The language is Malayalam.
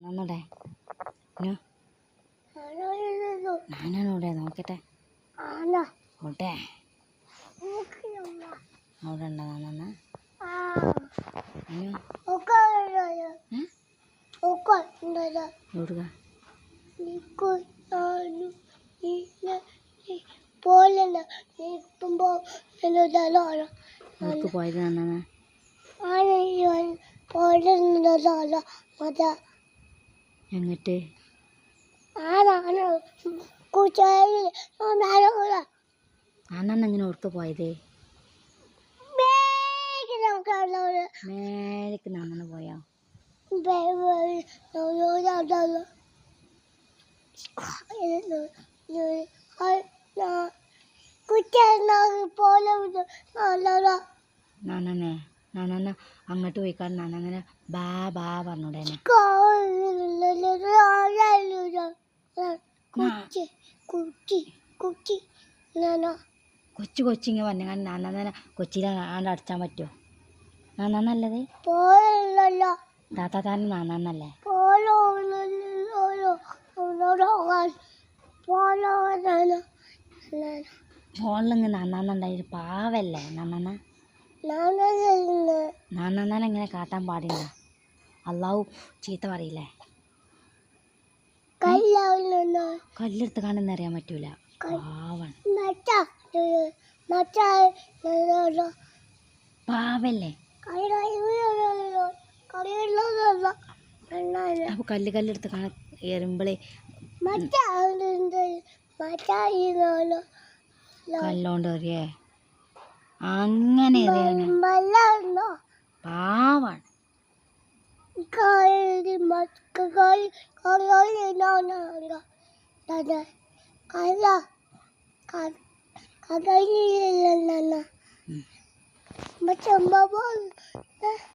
നന്നോടെ ഞാനാണോടെ നോക്കട്ടെ ഓട്ടെ അവിടെ ഉണ്ടോ നന്ന ഓർക്ക് പോയത് നന്നാ എന്നിട്ട് അന്നെങ്ങനെ ഓർക്ക് പോയത് മേലേക്ക് നന്നെ പോയോ നന്നെ നന്ന അങ്ങോട്ട് പോയിക്കാണ്ട് നന്നങ്ങനെ ബാ ബാ പറഞ്ഞൂടേനെ കൊച്ചിങ്ങ പറഞ്ഞാൽ നന്നെ കൊച്ചിയിലെ ആണ്ട് അടച്ചാൻ പറ്റുമോ നന്നല്ലേ താത്താത്താനും നന്നല്ലേ ഫോണിലിങ്ങനെ നന്നാന്നുണ്ടായി പാവല്ലേ നന്നനെ ഇങ്ങനെ കാട്ടാൻ പാടില്ല അള്ളാഹു ചീത്ത പറയില്ലേ കല്ലെടുത്ത് കാണുന്ന അറിയാൻ പറ്റൂല പാവല്ലേ അപ്പൊ കല്ലെടുത്ത് കാണാൻ എറുമ്പളെ കല്ലോണ്ട് എറിയേ അങ്ങനെ എറിയാന് പാവാണ്